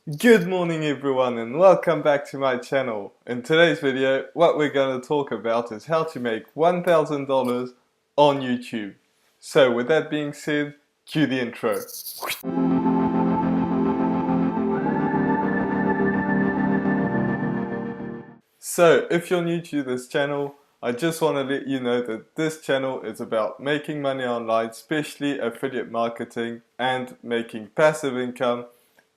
Good morning everyone and welcome back to my channel. In today's video, what we're going to talk about is how to make $1,000 on YouTube. So with that being said, cue the intro. So if you're new to this channel, I just want to let you know that this channel is about making money online, especially affiliate marketing and making passive income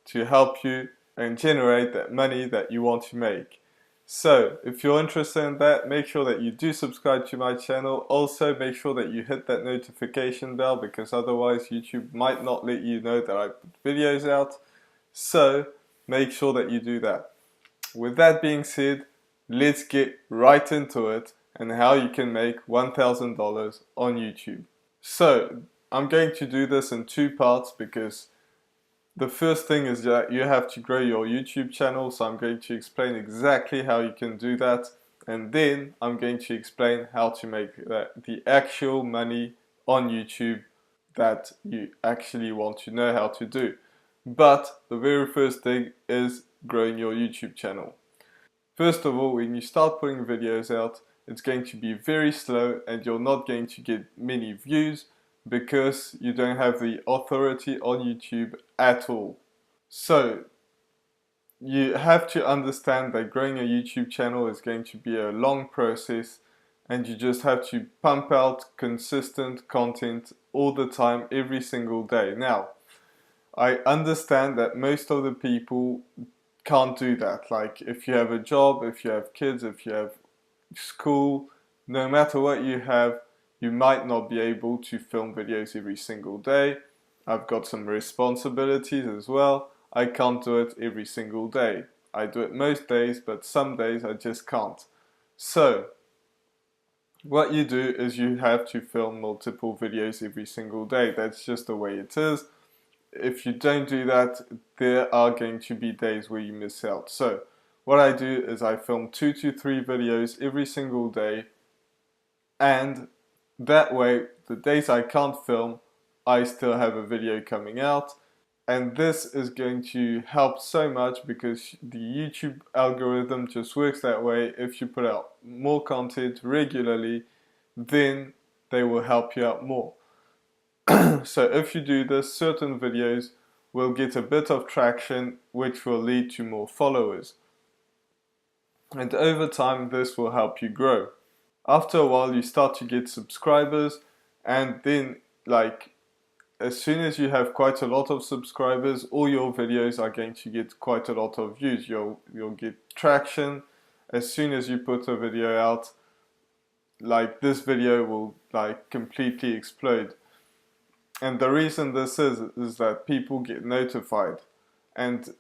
to help you and generate that money that you want to make. So if you're interested in that, make sure that you do subscribe to my channel. Also make sure that you hit that notification bell because otherwise YouTube might not let you know that I put videos out. So make sure that you do that. With that being said, let's get right into it and how you can make $1,000 on YouTube. So I'm going to do this in two parts because the first thing is that you have to grow your YouTube channel, so I'm going to explain exactly how you can do that, and then I'm going to explain how to make the actual money on YouTube that you actually want to know how to do. But the very first thing is growing your YouTube channel. First of all, when you start putting videos out, it's going to be very slow and you're not going to get many views because you don't have the authority on YouTube at all. So you have to understand that growing a YouTube channel is going to be a long process and you just have to pump out consistent content all the time, every single day. Now, I understand that most of the people can't do that. Like if you have a job, if you have kids, if you have school, no matter what you have, you might not be able to film videos every single day. I've got some responsibilities as well. I can't do it every single day. I do it most days, but some days I just can't. So, what you do is you have to film multiple videos every single day. That's just the way it is. If you don't do that, there are going to be days where you miss out. So what I do is I film 2 to 3 videos every single day, and that way the days I can't film, I still have a video coming out. And this is going to help so much because the YouTube algorithm just works that way. If you put out more content regularly, then they will help you out more. So if you do this, certain videos will get a bit of traction, which will lead to more followers. And over time, this will help you grow. After a while, you start to get subscribers, and then like as soon as you have quite a lot of subscribers, all your videos are going to get quite a lot of views. You'll get traction. As soon as you put a video out, like this video will like completely explode. And the reason this is that people get notified. And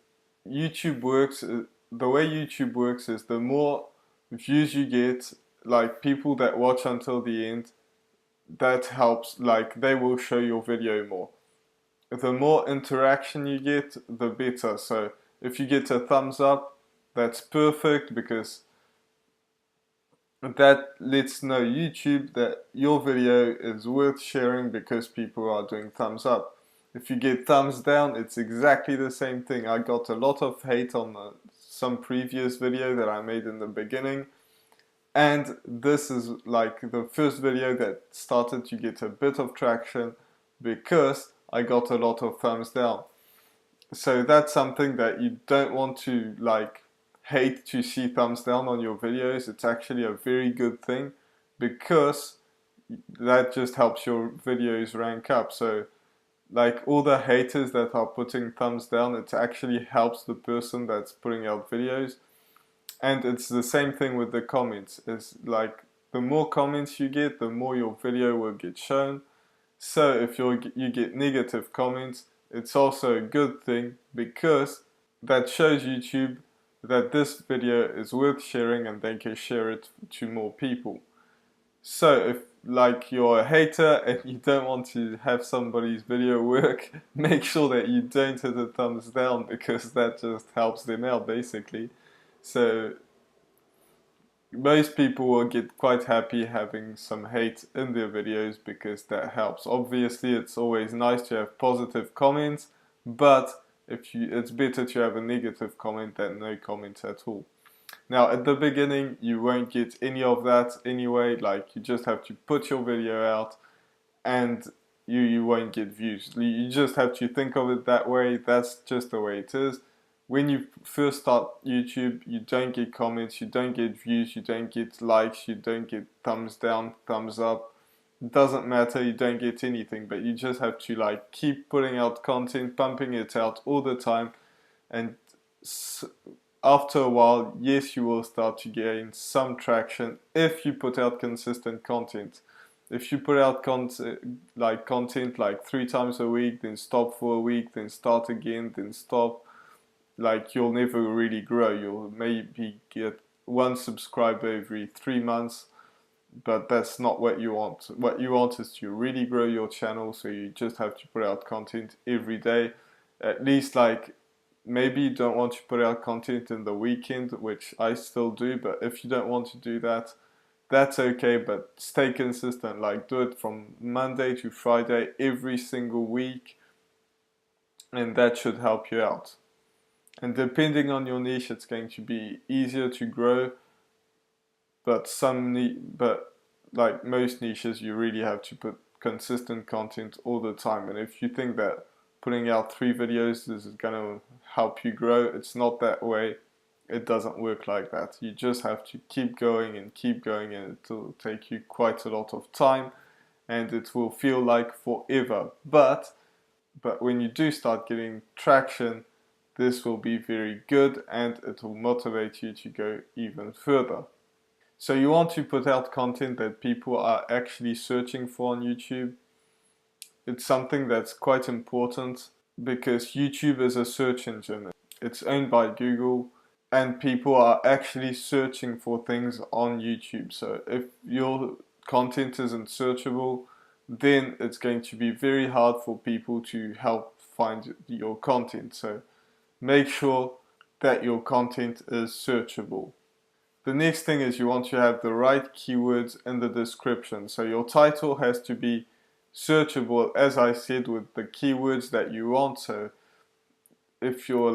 YouTube works, the way YouTube works is the more views you get, like people that watch until the end, that helps, like they will show your video more. The more interaction you get, the better. So if you get a thumbs up, that's perfect because that lets know YouTube that your video is worth sharing because people are doing thumbs up. If you get thumbs down, it's exactly the same thing. I got a lot of hate on some previous video that I made in the beginning, and this is like the first video that started to get a bit of traction because I got a lot of thumbs down. So that's something that you don't want to like hate to see thumbs down on your videos. It's actually a very good thing because that just helps your videos rank up. So like all the haters that are putting thumbs down, it actually helps the person that's putting out videos. And it's the same thing with the comments. It's like the more comments you get, the more your video will get shown. So if you get negative comments, it's also a good thing because that shows YouTube that this video is worth sharing and they can share it to more people. So if like you're a hater and you don't want to have somebody's video work, make sure that you don't hit a thumbs down because that just helps them out basically. So most people will get quite happy having some hate in their videos because that helps. Obviously, it's always nice to have positive comments, but It's better to have a negative comment than no comments at all. Now, at the beginning, you won't get any of that anyway. Like, you just have to put your video out, and you won't get views. You just have to think of it that way. That's just the way it is. When you first start YouTube, you don't get comments, you don't get views, you don't get likes, you don't get thumbs down, thumbs up. It doesn't matter, you don't get anything, but you just have to like keep putting out content, pumping it out all the time, and after a while, yes, you will start to gain some traction if you put out consistent content. If you put out content like 3 times a week, then stop for a week, then start again, then stop, like you'll never really grow. You'll maybe get 1 subscriber every 3 months, but that's not what you want. What you want is to really grow your channel, so you just have to put out content every day. At least, like, maybe you don't want to put out content in the weekend, which I still do, but if you don't want to do that, that's okay, but stay consistent. Like, do it from Monday to Friday every single week, and that should help you out. And depending on your niche, it's going to be easier to grow, but like most niches, you really have to put consistent content all the time. And if you think that putting out 3 videos is going to help you grow, it's not that way. It doesn't work like that. You just have to keep going, and it will take you quite a lot of time, and it will feel like forever. But when you do start getting traction, this will be very good, and it will motivate you to go even further. So you want to put out content that people are actually searching for on YouTube. It's something that's quite important because YouTube is a search engine. It's owned by Google, and people are actually searching for things on YouTube. So if your content isn't searchable, then it's going to be very hard for people to help find your content. So make sure that your content is searchable. The next thing is you want to have the right keywords in the description. So your title has to be searchable, as I said, with the keywords that you want. So if you're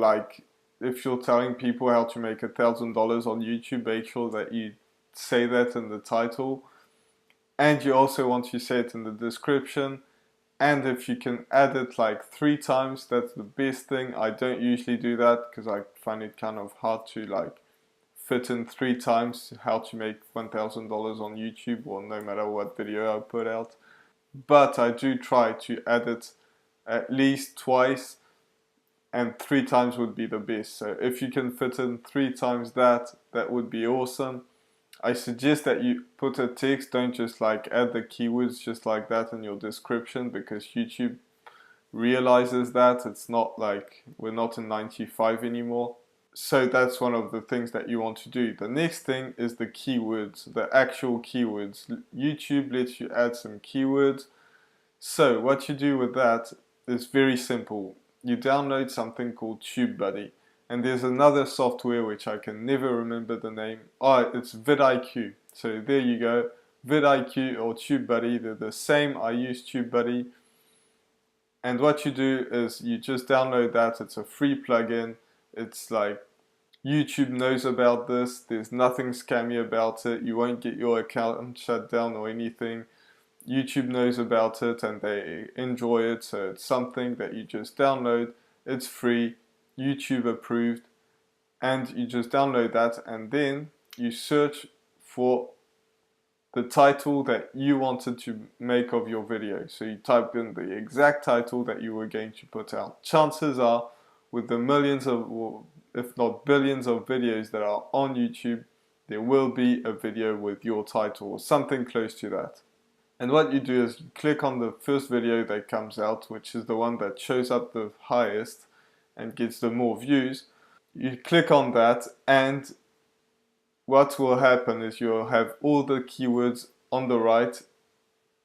telling people how to make $1,000 on YouTube, make sure that you say that in the title, and you also want to say it in the description. And if you can add it like 3 times, that's the best thing. I don't usually do that because I find it kind of hard to like fit in 3 times how to make $1,000 on YouTube, or no matter what video I put out. But I do try to add it at least twice, and 3 times would be the best. So if you can fit in 3 times that would be awesome. I suggest that you put a text, don't just like add the keywords just like that in your description, because YouTube realizes that it's not like we're not in 95 anymore. So that's one of the things that you want to do. The next thing is the keywords, the actual keywords. YouTube lets you add some keywords. So what you do with that is very simple. You download something called TubeBuddy. And there's another software which I can never remember the name. Oh, it's vidIQ. So there you go. vidIQ or TubeBuddy, they're the same. I use TubeBuddy. And what you do is you just download that. It's a free plugin. It's like YouTube knows about this. There's nothing scammy about it. You won't get your account shut down or anything. YouTube knows about it and they enjoy it. So it's something that you just download. It's free, YouTube approved, and you just download that, and then you search for the title that you wanted to make of your video. So you type in the exact title that you were going to put out. Chances are, with the millions of, or if not billions of videos that are on YouTube, there will be a video with your title or something close to that. And what you do is you click on the first video that comes out, which is the one that shows up the highest and gets the more views. You click on that, and what will happen is you'll have all the keywords on the right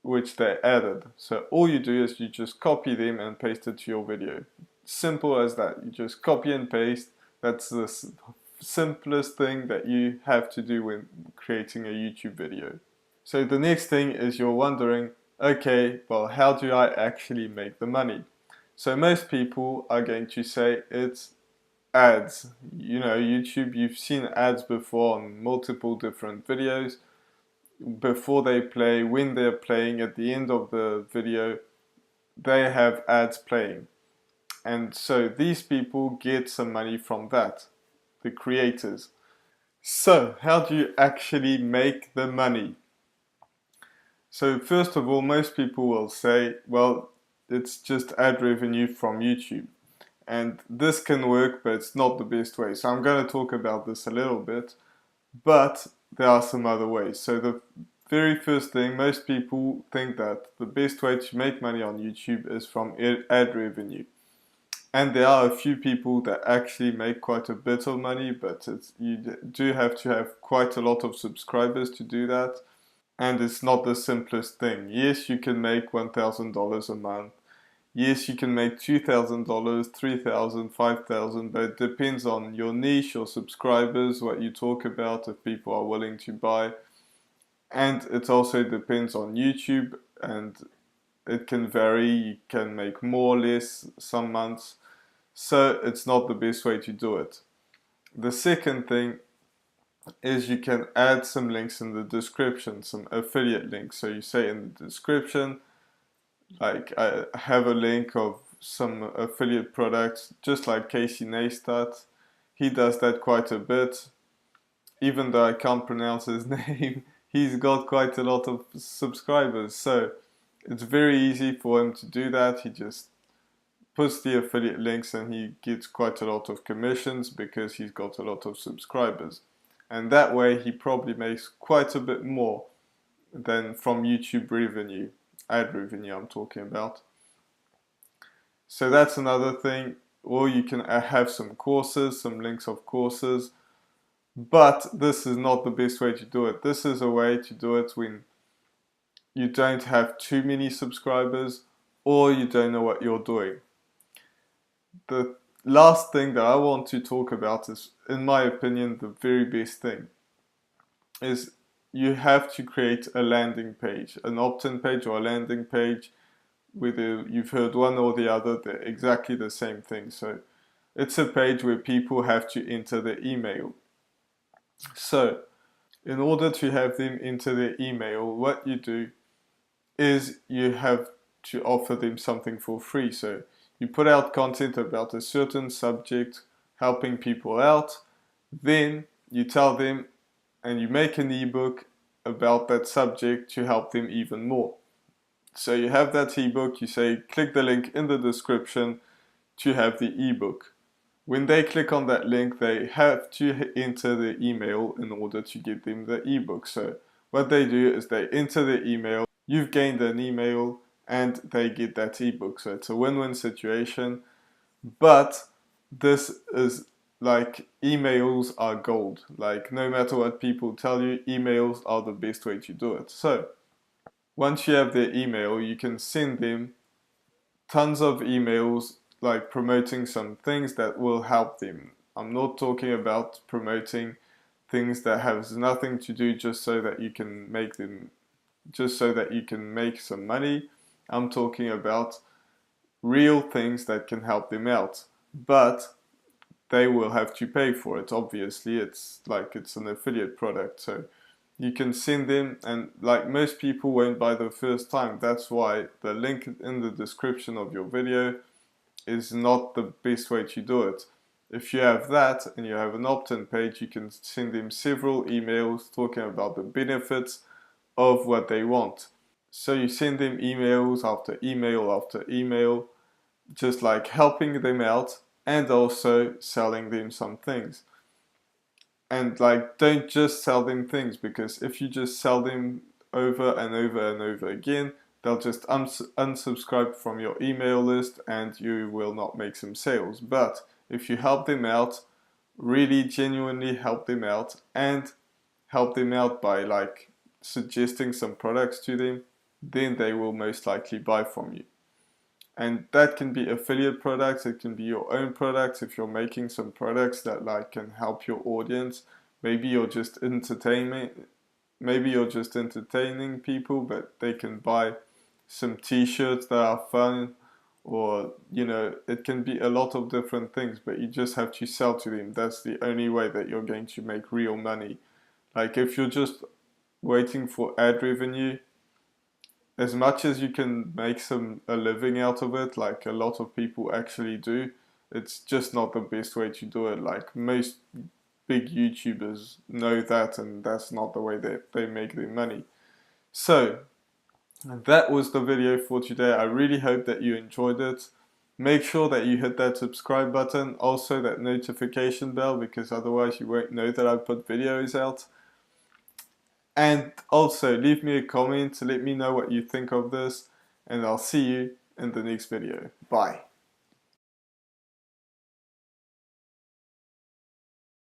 which they added. So all you do is you just copy them and paste it to your video. Simple as that. You just copy and paste. That's the simplest thing that you have to do when creating a YouTube video. So the next thing is you're wondering, okay, well, how do I actually make the money? So most people are going to say it's ads. You know, YouTube, you've seen ads before on multiple different videos. Before they play, when they're playing, at the end of the video, they have ads playing. And so these people get some money from that, the creators. So how do you actually make the money? So first of all, most people will say, well, it's just ad revenue from YouTube. And this can work, but it's not the best way. So I'm going to talk about this a little bit, but there are some other ways. So the very first thing, most people think that the best way to make money on YouTube is from ad revenue. And there are a few people that actually make quite a bit of money, but you do have to have quite a lot of subscribers to do that. And it's not the simplest thing. Yes, you can make $1,000 a month. Yes, you can make $2,000, $3,000, $5,000, but it depends on your niche, your subscribers, what you talk about, if people are willing to buy. And it also depends on YouTube, and it can vary. You can make more or less some months. So it's not the best way to do it. The second thing is you can add some links in the description, some affiliate links. So you say in the description, like I have a link of some affiliate products, just like Casey Neistat. He does that quite a bit. Even though I can't pronounce his name, he's got quite a lot of subscribers. So it's very easy for him to do that. He just puts the affiliate links and he gets quite a lot of commissions because he's got a lot of subscribers. And that way he probably makes quite a bit more than from YouTube revenue, ad revenue I'm talking about. So that's another thing. Or you can have some courses, some links of courses. But this is not the best way to do it. This is a way to do it when you don't have too many subscribers or you don't know what you're doing. The last thing that I want to talk about is, in my opinion, the very best thing is you have to create a landing page, an opt-in page or a landing page. Whether you've heard one or the other, they're exactly the same thing. So it's a page where people have to enter their email. So in order to have them enter their email, what you do is you have to offer them something for free. So you put out content about a certain subject, helping people out, then you tell them and you make an ebook about that subject to help them even more. So you have that ebook, you say click the link in the description to have the ebook. When they click on that link, they have to enter the email in order to give them the ebook. So what they do is they enter the email, you've gained an email, and they get that ebook. So it's a win-win situation. But this is like, emails are gold. Like, no matter what people tell you, emails are the best way to do it. So once you have their email, you can send them tons of emails like promoting some things that will help them. I'm not talking about promoting things that has nothing to do just so that you can make them, just so that you can make some money. I'm talking about real things that can help them out, but they will have to pay for it. Obviously, it's an affiliate product, so you can send them, and like, most people won't buy the first time. That's why the link in the description of your video is not the best way to do it. If you have that and you have an opt-in page, you can send them several emails talking about the benefits of what they want. So you send them emails after email after email, just like helping them out and also selling them some things. And like, don't just sell them things, because if you just sell them over and over and over again, they'll just unsubscribe from your email list and you will not make some sales. But if you help them out, really genuinely help them out, and help them out by like suggesting some products to them, then they will most likely buy from you. And that can be affiliate products, it can be your own products if you're making some products that like can help your audience. Maybe you're just entertaining people, but they can buy some t-shirts that are fun, or it can be a lot of different things, but you just have to sell to them. That's the only way that you're going to make real money. Like if you're just waiting for ad revenue, as much as you can make a living out of it, like a lot of people actually do, it's just not the best way to do it. Like most big YouTubers know that, and that's not the way that they make their money. So that was the video for today. I really hope that you enjoyed it. Make sure that you hit that subscribe button, also that notification bell, because otherwise you won't know that I put videos out. And also leave me a comment to let me know what you think of this, and I'll see you in the next video. Bye.